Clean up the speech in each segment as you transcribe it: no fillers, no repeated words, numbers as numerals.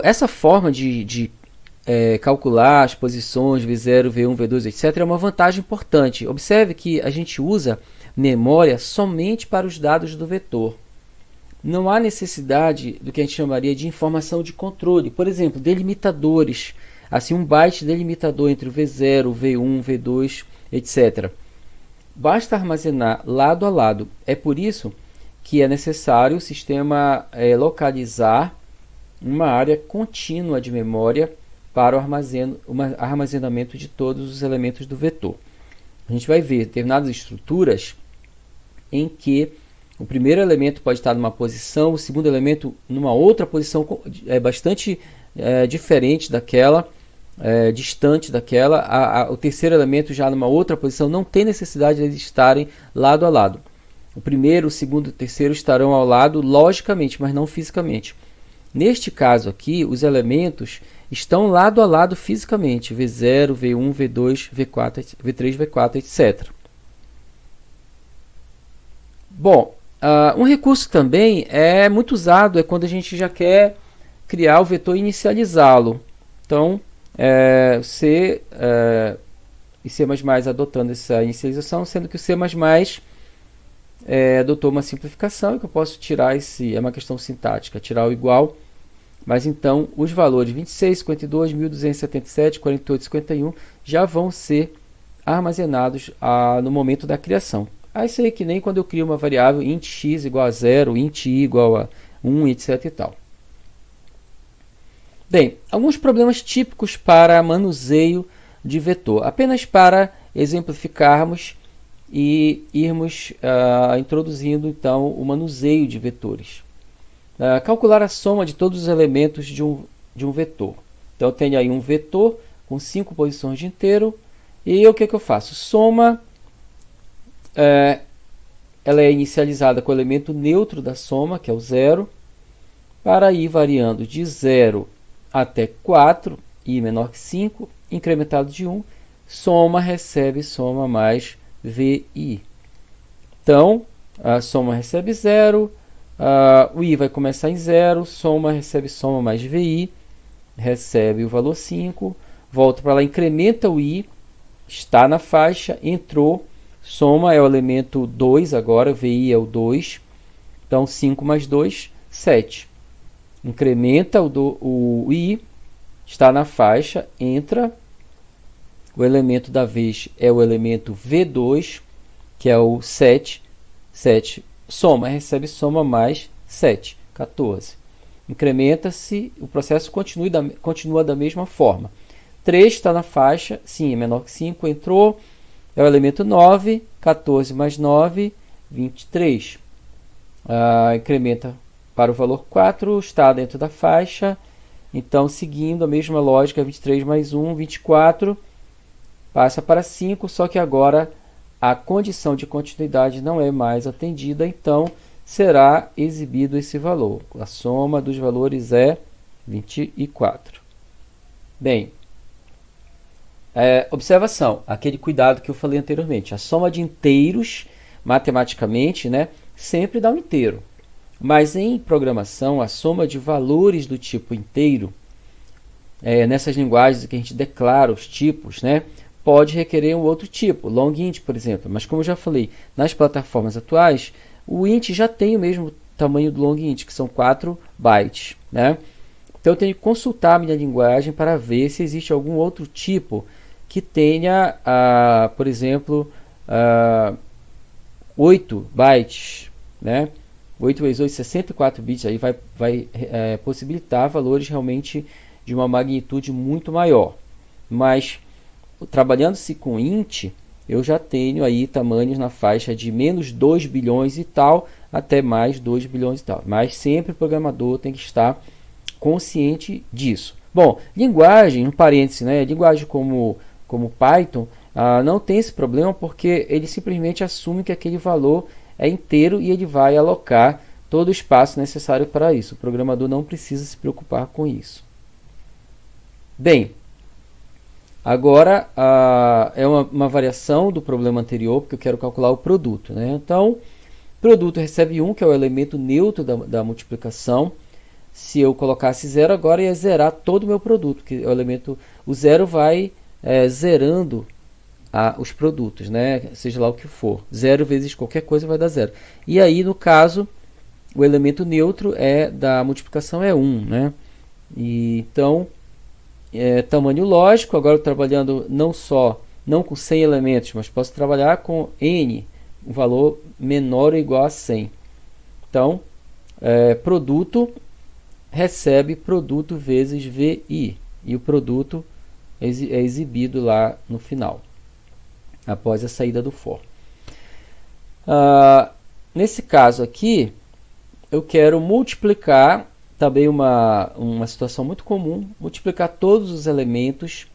Essa forma de calcular as posições V0, V1, V2, etc. é uma vantagem importante. Observe que a gente usa memória somente para os dados do vetor. Não há necessidade do que a gente chamaria de informação de controle. Por exemplo, delimitadores. Assim, um byte delimitador entre o V0, V1, V2, etc. Basta armazenar lado a lado. É por isso que é necessário o sistema localizar uma área contínua de memória para o armazenamento de todos os elementos do vetor. A gente vai ver determinadas estruturas em que o primeiro elemento pode estar numa posição, o segundo elemento numa outra posição bastante diferente daquela, distante daquela, o terceiro elemento já numa outra posição. Não tem necessidade de eles estarem lado a lado. O primeiro, o segundo e o terceiro estarão ao lado logicamente, mas não fisicamente. Neste caso aqui, os elementos estão lado a lado fisicamente, V0, V1, V2, V4, V3, V4, etc. Bom, um recurso também é muito usado quando a gente já quer criar o vetor e inicializá-lo. Então, C e C++ adotando essa inicialização, sendo que o C++ adotou uma simplificação e que eu posso tirar é uma questão sintática, tirar o igual. Mas então os valores 26, 52, 1277, 48, 51 já vão ser armazenados no momento da criação. Isso aí que nem quando eu crio uma variável int x igual a 0, int y igual a 1, etc e tal. Bem, alguns problemas típicos para manuseio de vetor, apenas para exemplificarmos e irmos introduzindo então o manuseio de vetores. Calcular a soma de todos os elementos de um vetor. Então eu tenho aí um vetor com 5 posições de inteiro e o que eu faço? Soma, ela é inicializada com o elemento neutro da soma, que é o 0, para ir variando de 0 até 4, i menor que 5, incrementado de 1, soma recebe soma mais vi. Então, a soma recebe 0, o i vai começar em 0, soma recebe soma mais vi, recebe o valor 5, volta para lá, incrementa o i, está na faixa, entrou, soma é o elemento 2 agora, vi é o 2, então 5 mais 2, 7. Incrementa o i, está na faixa, entra, o elemento da vez é o elemento v2, que é o 7, 7 soma, recebe soma mais 7, 14. Incrementa-se, o processo continua da mesma forma. 3 está na faixa, sim, é menor que 5, entrou, é o elemento 9, 14 mais 9, 23. Incrementa para o valor 4, está dentro da faixa, então seguindo a mesma lógica, 23 mais 1, 24, passa para 5, só que agora a condição de continuidade não é mais atendida, então será exibido esse valor. A soma dos valores é 24. Bem, observação, aquele cuidado que eu falei anteriormente. A soma de inteiros, matematicamente, sempre dá um inteiro. Mas em programação, a soma de valores do tipo inteiro, nessas linguagens que a gente declara os tipos, pode requerer um outro tipo, long int, por exemplo. Mas como eu já falei, nas plataformas atuais, o int já tem o mesmo tamanho do long int, que são 4 bytes. Então eu tenho que consultar a minha linguagem para ver se existe algum outro tipo que tenha, por exemplo, 8 bytes. 8 vezes 8, 64 bits, aí vai possibilitar valores realmente de uma magnitude muito maior. Mas, trabalhando-se com int, eu já tenho aí tamanhos na faixa de menos 2 bilhões e tal, até mais 2 bilhões e tal. Mas sempre o programador tem que estar consciente disso. Bom, linguagem, um parêntese, linguagem como Python, não tem esse problema porque ele simplesmente assume que aquele valor é inteiro e ele vai alocar todo o espaço necessário para isso. O programador não precisa se preocupar com isso. Bem, agora é uma variação do problema anterior, porque eu quero calcular o produto. Então, produto recebe 1, que é o elemento neutro da multiplicação. se eu colocasse 0 agora, ia zerar todo o meu produto, porque o 0 vai zerando os produtos, né? Seja lá o que for. 0 vezes qualquer coisa vai dar 0. E aí, no caso, o elemento neutro da multiplicação é 1, né? E, então, tamanho lógico. Agora eu trabalhando não com 100 elementos, mas posso trabalhar com n, um valor menor ou igual a 100. Então, produto recebe produto vezes VI. E o produto é exibido lá no final, após a saída do for. Nesse caso aqui, eu quero multiplicar, também uma situação muito comum, multiplicar todos os elementos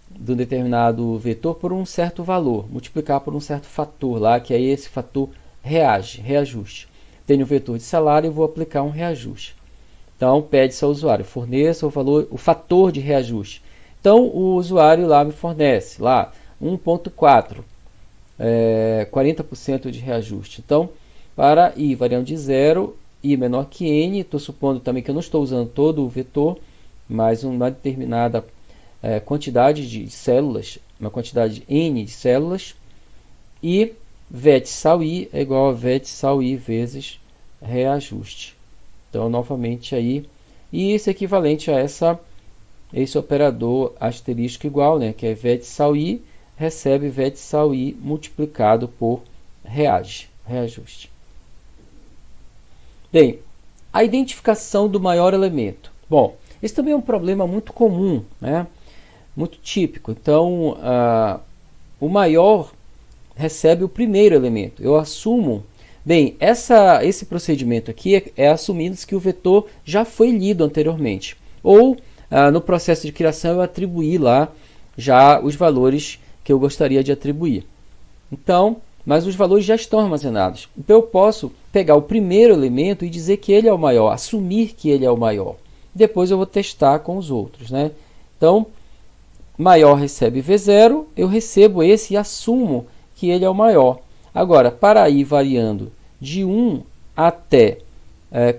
de um determinado vetor por um certo valor, multiplicar por um certo fator lá, que aí esse fator reajuste. Tenho o vetor de salário e vou aplicar um reajuste. Então, pede-se ao usuário, forneça o fator de reajuste. Então, o usuário lá me fornece, lá, 1.4, 40% de reajuste. Então, para i variando de 0, i menor que n, estou supondo também que eu não estou usando todo o vetor, mas uma determinada quantidade de células, uma quantidade n de células, e vet sal i é igual a vet sal i vezes reajuste. Então, novamente aí, e isso é equivalente a esse operador asterisco igual, né, que é vet sal i, recebe vet sal i multiplicado por reajuste. Bem, a identificação do maior elemento. Bom, esse também é um problema muito comum, né, muito típico. Então, o maior recebe o primeiro elemento. Eu assumo... Bem, esse procedimento aqui é assumindo que o vetor já foi lido anteriormente. Ou, no processo de criação, eu atribuí lá já os valores que eu gostaria de atribuir. Então, mas os valores já estão armazenados. Então, eu posso pegar o primeiro elemento e dizer que ele é o maior, assumir que ele é o maior. Depois eu vou testar com os outros, né? Então, maior recebe V0, eu recebo esse e assumo que ele é o maior. Agora, para ir variando de 1 até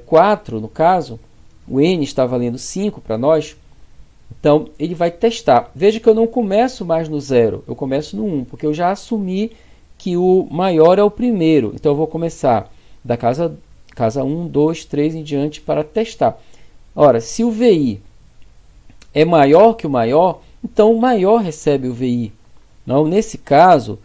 4, no caso, o n está valendo 5 para nós, então ele vai testar. Veja que eu não começo mais no 0, eu começo no 1, porque eu já assumi que o maior é o primeiro. Então eu vou começar da casa 1, 2, 3 em diante para testar. Ora, se o VI é maior que o maior, então o maior recebe o VI. Não, nesse caso,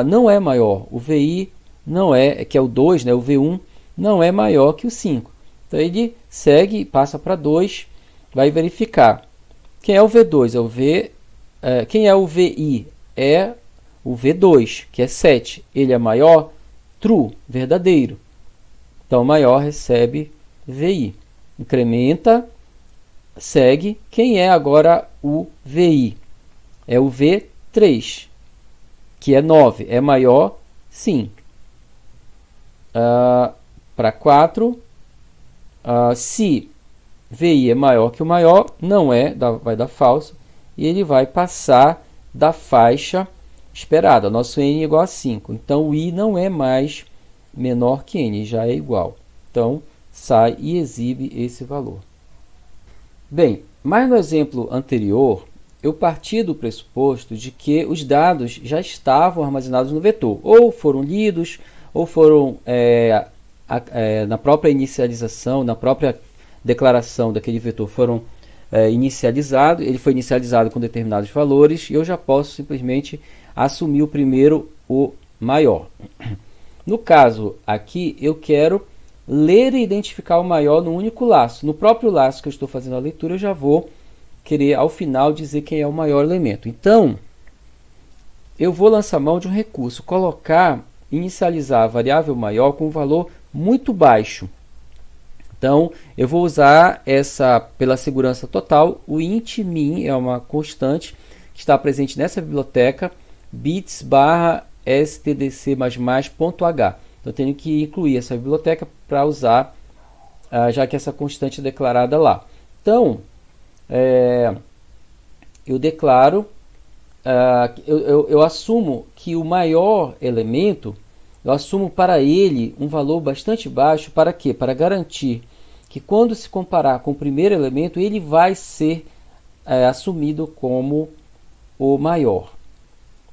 não é maior. O VI não é, que é o 2, né, o V1, não é maior que o 5. Então ele segue, passa para 2, vai verificar. Quem é o V2? Quem é o VI? É o V2, que é 7. Ele é maior? True, verdadeiro. Então, maior recebe VI. Incrementa, segue. Quem é agora o VI? É o V3, que é 9. É maior? Sim. Para 4, se VI é maior que o maior, não é, vai dar falso, e ele vai passar da faixa esperada. Nosso n é igual a 5. Então, o i não é mais menor que n, já é igual. Então, sai e exibe esse valor. Bem, mas no exemplo anterior, eu parti do pressuposto de que os dados já estavam armazenados no vetor. Ou foram lidos, ou foram na própria inicialização, na própria declaração daquele vetor, foram inicializados. Ele foi inicializado com determinados valores e eu já posso simplesmente assumir o primeiro, o maior. No caso aqui, eu quero ler e identificar o maior no único laço. No próprio laço que eu estou fazendo a leitura, eu já vou querer, ao final, dizer quem é o maior elemento. Então, eu vou lançar mão de um recurso, inicializar a variável maior com um valor muito baixo. Então, eu vou usar pela segurança total, o int min é uma constante que está presente nessa biblioteca, bits/stdc++.h. Então, eu tenho que incluir essa biblioteca para usar, já que essa constante é declarada lá. Então, eu declaro, eu assumo que o maior elemento, eu assumo para ele um valor bastante baixo. Para quê? Para garantir que quando se comparar com o primeiro elemento, ele vai ser assumido como o maior.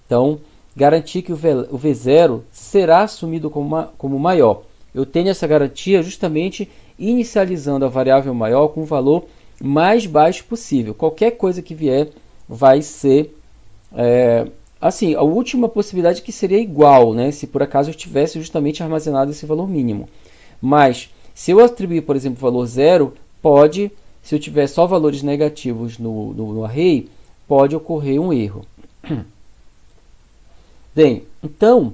Então, garantir que o V0 será assumido como maior. Eu tenho essa garantia justamente inicializando a variável maior com o valor mais baixo possível. Qualquer coisa que vier vai ser... assim, a última possibilidade que seria igual, né? Se por acaso eu tivesse justamente armazenado esse valor mínimo. Mas, se eu atribuir, por exemplo, o valor 0, pode, se eu tiver só valores negativos no array, pode ocorrer um erro. Bem, então,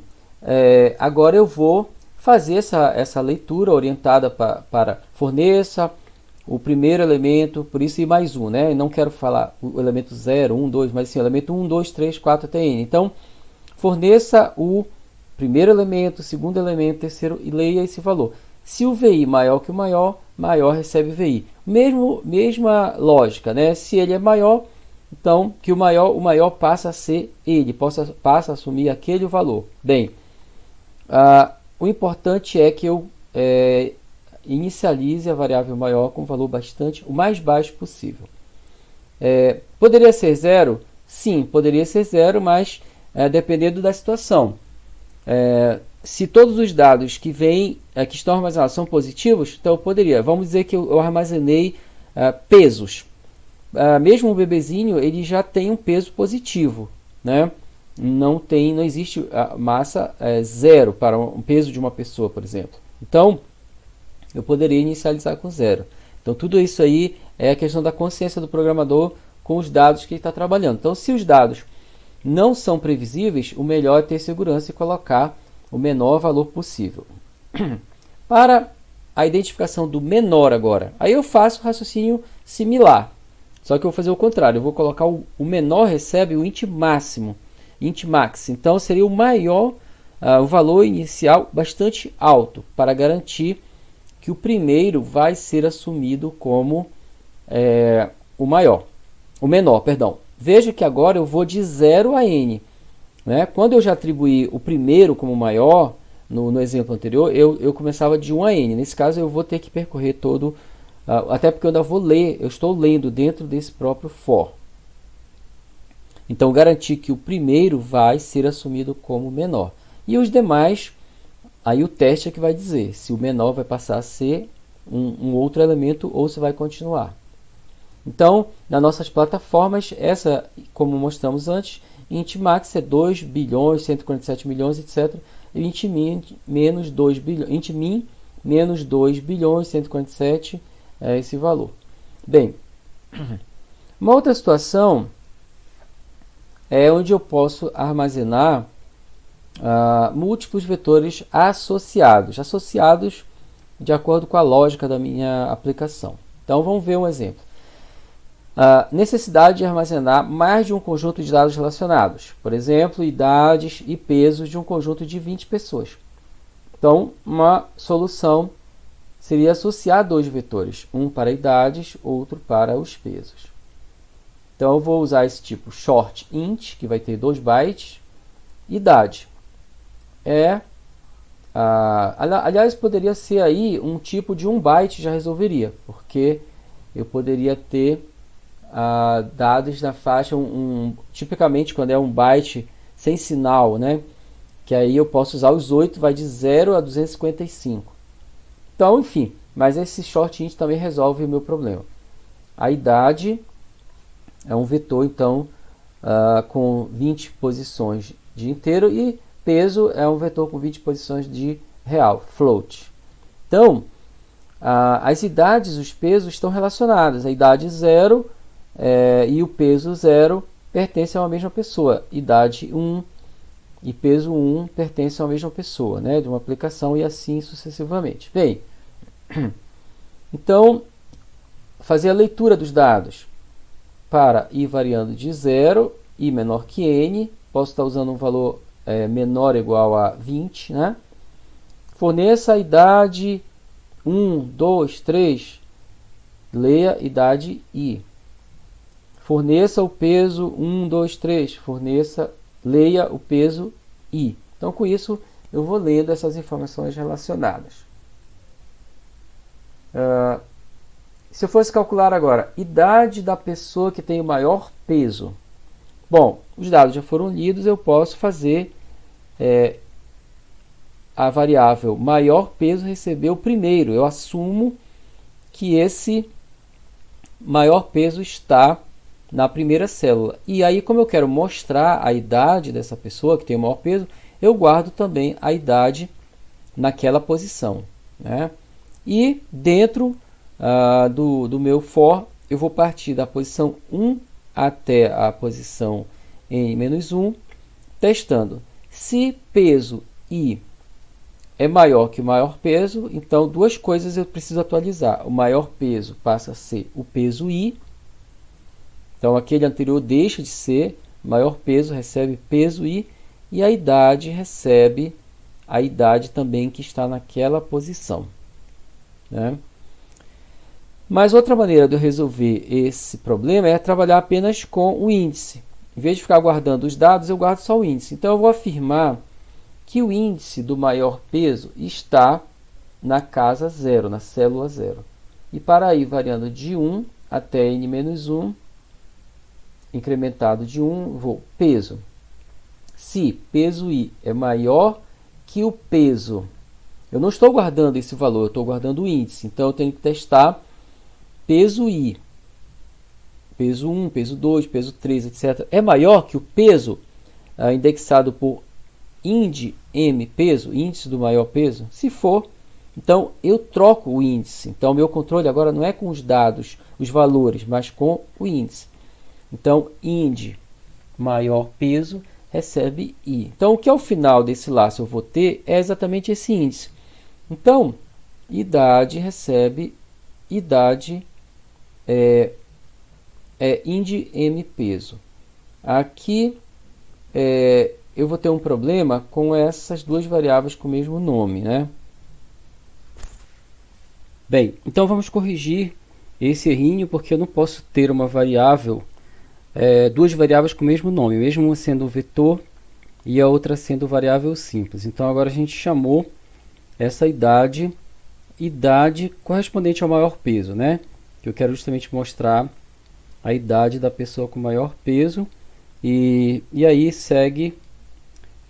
agora eu vou fazer essa leitura orientada para forneça o primeiro elemento, por isso I mais 1, né? Eu não quero falar o elemento 0, 1, 2, mas sim o elemento 1, 2, 3, 4 até n. Então, forneça o primeiro elemento, o segundo elemento, terceiro, e leia esse valor. Se o VI maior que o maior recebe VI. Mesma lógica, né? Se ele é maior, então que o maior passa a ser ele, passa a assumir aquele valor. Bem, o importante é que eu inicialize a variável maior com o valor o mais baixo possível. Poderia ser 0? Sim, poderia ser 0, mas dependendo da situação. Se todos os dados que estão armazenados são positivos, então eu poderia. Vamos dizer que eu armazenei pesos. Mesmo o bebezinho, ele já tem um peso positivo, né? Não existe massa 0 para um peso de uma pessoa, por exemplo. Então, eu poderia inicializar com 0. Então, tudo isso aí é a questão da consciência do programador com os dados que ele está trabalhando. Então, se os dados não são previsíveis, o melhor é ter segurança e colocar o menor valor possível. Para a identificação do menor agora, aí eu faço um raciocínio similar. Só que eu vou fazer o contrário, eu vou colocar o menor recebe o int máximo, int max. Então seria o maior, o valor inicial bastante alto, para garantir que o primeiro vai ser assumido como o menor, perdão. Veja que agora eu vou de 0 a n. Né? Quando eu já atribuí o primeiro como maior, no exemplo anterior, eu começava de 1 a n. Nesse caso eu vou ter que percorrer todo... até porque eu ainda vou ler, eu estou lendo dentro desse próprio for. Então, garantir que o primeiro vai ser assumido como menor. E os demais, aí o teste é que vai dizer se o menor vai passar a ser um outro elemento ou se vai continuar. Então, nas nossas plataformas, essa, como mostramos antes, int max é 2 bilhões, 147 milhões, etc. E int min menos 2 bilhões, int min menos 2 bilhões, 147 é esse valor. Bem, uma outra situação é onde eu posso armazenar múltiplos vetores associados de acordo com a lógica da minha aplicação. Então, vamos ver um exemplo. Necessidade de armazenar mais de um conjunto de dados relacionados. Por exemplo, idades e pesos de um conjunto de 20 pessoas. Então, uma solução seria associar dois vetores, um para idades, outro para os pesos. Então, eu vou usar esse tipo short int, que vai ter 2 bytes, idade. Aliás, poderia ser aí um tipo de 1 byte, já resolveria, porque eu poderia ter dados na faixa, tipicamente quando é 1 byte sem sinal, né? Que aí eu posso usar os 8, vai de 0 a 255. Então, enfim, mas esse short int também resolve o meu problema. A idade é um vetor, então, com 20 posições de inteiro, e peso é um vetor com 20 posições de real, float. Então, as idades e os pesos estão relacionados. A idade 0 e o peso 0 pertencem a uma mesma pessoa. Idade 1 e peso 1 pertencem a uma mesma pessoa, né, de uma aplicação, e assim sucessivamente. Bem, então, fazer a leitura dos dados para i variando de 0, i menor que n, posso estar usando um valor menor ou igual a 20, né? Forneça a idade 1, 2, 3, leia idade i. Forneça o peso 1, 2, 3, leia o peso i. Então, com isso, eu vou lendo essas informações relacionadas. se eu fosse calcular agora, idade da pessoa que tem o maior peso. Bom, os dados já foram lidos, eu posso fazer a variável maior peso receber o primeiro. Eu assumo que esse maior peso está na primeira célula. E aí, como eu quero mostrar a idade dessa pessoa que tem o maior peso, eu guardo também a idade naquela posição, né? E dentro do meu for, eu vou partir da posição 1 até a posição n-1, testando. Se peso i é maior que o maior peso, então duas coisas eu preciso atualizar. O maior peso passa a ser o peso i, então aquele anterior deixa de ser, maior peso recebe peso i, e a idade recebe a idade também que está naquela posição, né? Mas outra maneira de eu resolver esse problema é trabalhar apenas com o índice. Em vez de ficar guardando os dados, eu guardo só o índice. Então eu vou afirmar que o índice do maior peso está na casa 0, na célula 0. E para ir variando de 1 até n-1, incrementado de 1, vou peso. Se peso i é maior que o peso, eu não estou guardando esse valor, eu estou guardando o índice. Então eu tenho que testar peso i. Peso 1, peso 2, peso 3, etc. é maior que o peso indexado por ind_m peso, índice do maior peso? Se for, então eu troco o índice. Então meu controle agora não é com os dados, os valores, mas com o índice. Então ind maior peso recebe i. Então o que ao final desse laço eu vou ter é exatamente esse índice. Então idade recebe idade ind_m peso. Aqui eu vou ter um problema com essas duas variáveis com o mesmo nome, né? Bem, então vamos corrigir esse errinho, porque eu não posso ter uma variável, duas variáveis com o mesmo nome, mesmo uma sendo vetor e a outra sendo variável simples. Então agora a gente chamou essa idade correspondente ao maior peso, né? Eu quero justamente mostrar a idade da pessoa com maior peso, e aí segue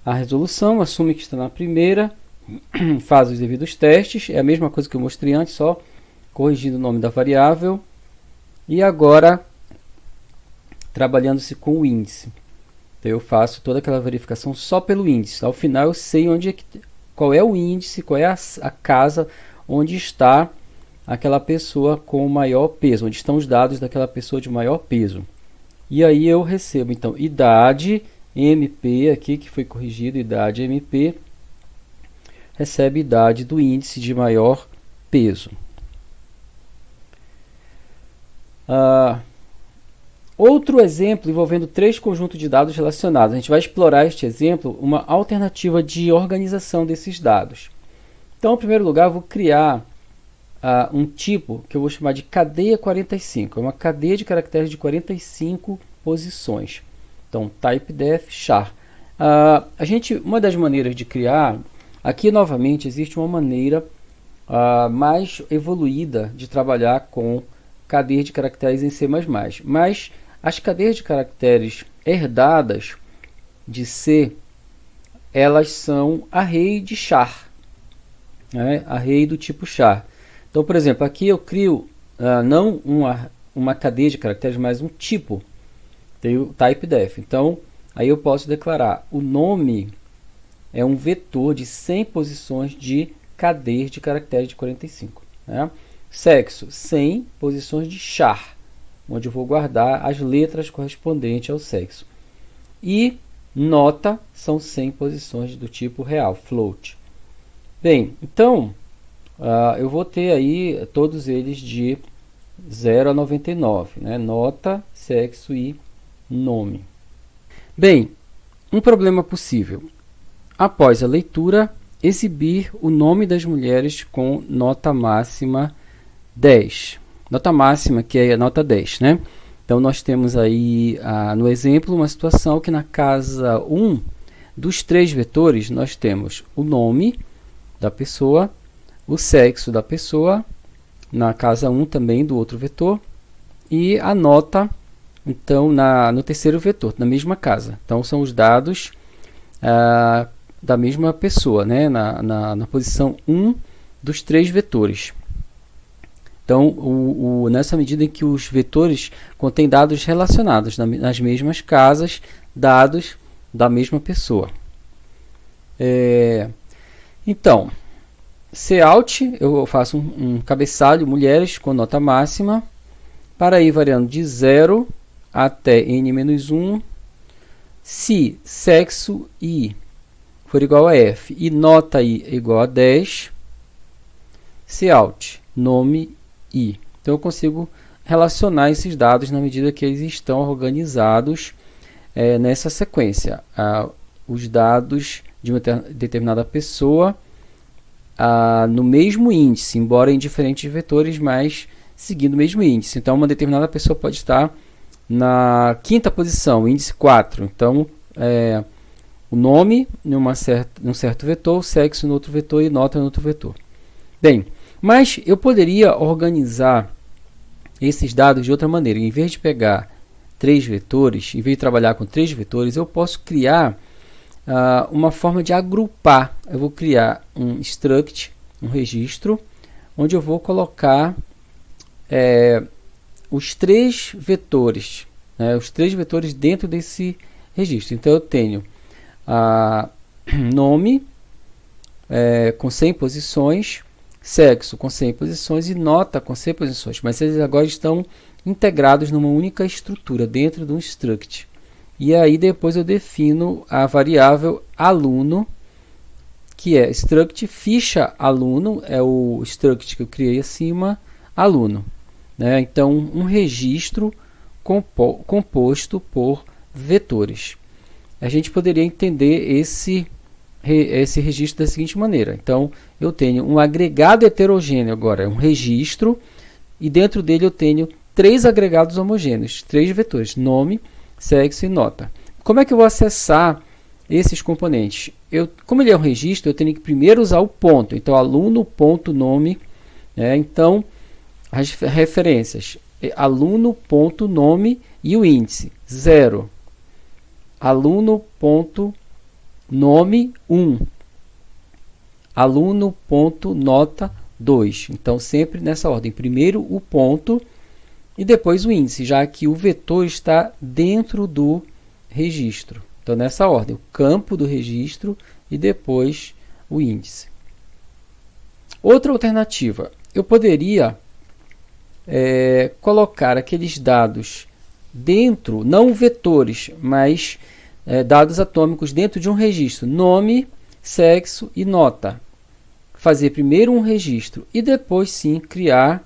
a resolução, assume que está na primeira, faz os devidos testes, é a mesma coisa que eu mostrei antes, só corrigindo o nome da variável, e agora trabalhando-se com o índice. Então eu faço toda aquela verificação só pelo índice. Ao final eu sei qual é o índice, qual é a casa onde está aquela pessoa com maior peso, onde estão os dados daquela pessoa de maior peso. E aí eu recebo, então, idade MP, aqui que foi corrigido, idade MP, recebe idade do índice de maior peso. Outro exemplo envolvendo três conjuntos de dados relacionados. A gente vai explorar este exemplo, uma alternativa de organização desses dados. Então, em primeiro lugar, eu vou criar um tipo que eu vou chamar de cadeia 45. É uma cadeia de caracteres de 45 posições. Então, typedef char. Uma das maneiras de criar, aqui novamente existe uma maneira mais evoluída de trabalhar com cadeias de caracteres em C++. Mas as cadeias de caracteres herdadas de C, elas são array de char, né? Array do tipo char. Então, por exemplo, aqui eu crio não uma cadeia de caracteres, mas um tipo. Tem o typedef. Então, aí eu posso declarar o nome é um vetor de 100 posições de cadeias de caracteres de 45. Né? Sexo, 100 posições de char, onde eu vou guardar as letras correspondentes ao sexo. E nota são 100 posições do tipo real, float. Bem, então eu vou ter aí todos eles de 0 a 99, né? Nota, sexo e nome. Bem, um problema possível. Após a leitura, exibir o nome das mulheres com nota máxima 10. Nota máxima que é a nota 10, né? Então nós temos aí no exemplo uma situação que na casa 1 dos três vetores nós temos o nome da pessoa, o sexo da pessoa na casa 1 também do outro vetor, e a nota, então, no terceiro vetor, na mesma casa. Então, são os dados da mesma pessoa, né? na posição 1 dos 3 vetores. Então, nessa medida em que os vetores contêm dados relacionados nas mesmas casas, dados da mesma pessoa. Então, Cout, eu faço um cabeçalho, mulheres com nota máxima, para ir variando de 0 até n-1, se sexo I for igual a F e nota I é igual a 10, Cout, nome I. Então, eu consigo relacionar esses dados na medida que eles estão organizados nessa sequência. Os dados de uma determinada pessoa no mesmo índice, embora em diferentes vetores, mas seguindo o mesmo índice. Então, uma determinada pessoa pode estar na 5ª posição, índice 4. Então, o nome num certo vetor, o sexo no outro vetor e nota no outro vetor. Bem, mas eu poderia organizar esses dados de outra maneira. Em vez de pegar 3 vetores, em vez de trabalhar com 3 vetores, eu posso criar uma forma de agrupar. Eu vou criar um struct, um registro, onde eu vou colocar os 3 vetores, os 3 vetores dentro desse registro. Então, eu tenho nome com 100 posições, sexo com 100 posições e nota com 100 posições, mas eles agora estão integrados numa única estrutura dentro de um struct. E aí depois eu defino a variável aluno, que é struct ficha aluno, é o struct que eu criei acima, aluno. Então, um registro composto por vetores. A gente poderia entender esse registro da seguinte maneira. Então, eu tenho um agregado heterogêneo agora, um registro, e dentro dele eu tenho 3 agregados homogêneos, 3 vetores, nome, sexo e nota. Como é que eu vou acessar esses componentes? Como ele é um registro, eu tenho que primeiro usar o ponto. Então, aluno.nome, então, as referências, aluno.nome e o índice, 0. Aluno.nome 1, aluno.nota 2. Então, sempre nessa ordem. Primeiro o ponto e depois o índice, já que o vetor está dentro do registro. Então, nessa ordem, o campo do registro e depois o índice. Outra alternativa, eu poderia colocar aqueles dados dentro, não vetores, mas dados atômicos dentro de um registro, nome, sexo e nota. Fazer primeiro um registro e depois sim criar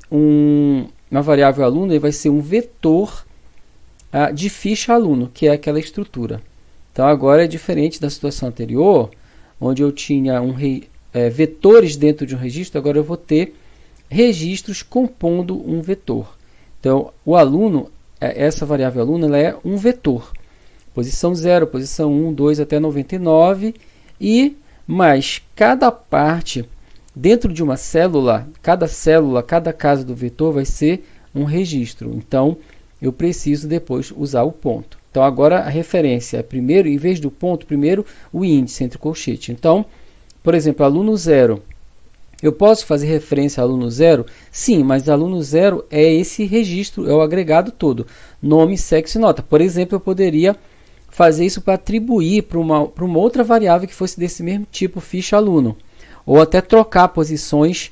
uma variável aluno, ele vai ser um vetor de ficha aluno, que é aquela estrutura. Então agora é diferente da situação anterior, onde eu tinha vetores dentro de um registro, agora eu vou ter registros compondo um vetor. Então o aluno, essa variável aluno, ela é um vetor. Posição 0, posição 1, 2 até 99, mais cada parte dentro de uma célula, cada casa do vetor vai ser um registro. Então, eu preciso depois usar o ponto. Então, agora a referência é primeiro, em vez do ponto, primeiro o índice entre colchete. Então, por exemplo, aluno 0. Eu posso fazer referência a aluno 0? Sim, mas aluno 0 é esse registro, é o agregado todo. Nome, sexo e nota. Por exemplo, eu poderia fazer isso para atribuir para uma outra variável que fosse desse mesmo tipo, ficha aluno. Ou até trocar posições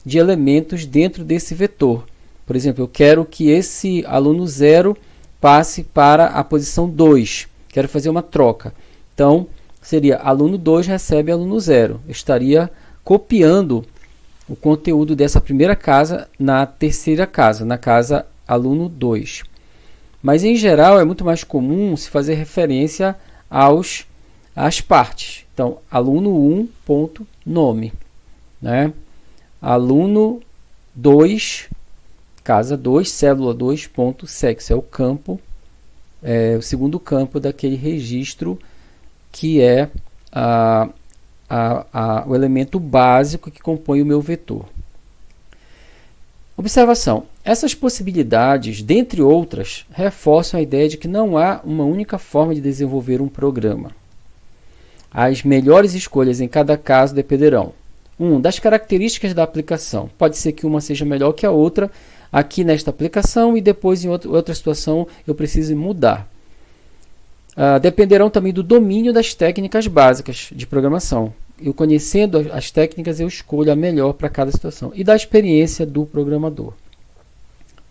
de elementos dentro desse vetor. Por exemplo, eu quero que esse aluno 0 passe para a posição 2. Quero fazer uma troca. Então, seria aluno 2 recebe aluno 0. Eu estaria copiando o conteúdo dessa primeira casa na terceira casa, na casa aluno 2. Mas, em geral, é muito mais comum se fazer referência às partes. Então, aluno1.nome, aluno 2, casa 2, célula 2.sexo, é o campo, o segundo campo daquele registro que é o elemento básico que compõe o meu vetor. Observação: essas possibilidades, dentre outras, reforçam a ideia de que não há uma única forma de desenvolver um programa. As melhores escolhas em cada caso dependerão: 1. Das características da aplicação. Pode ser que uma seja melhor que a outra aqui nesta aplicação e depois em outra situação eu precise mudar. Dependerão também do domínio das técnicas básicas de programação. Eu conhecendo as técnicas, eu escolho a melhor para cada situação. E da experiência do programador.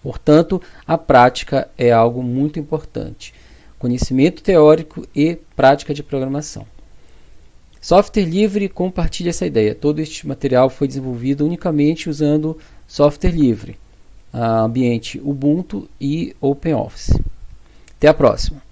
Portanto, a prática é algo muito importante. Conhecimento teórico e prática de programação. Software livre compartilha essa ideia. Todo este material foi desenvolvido unicamente usando software livre, ambiente Ubuntu e OpenOffice. Até a próxima!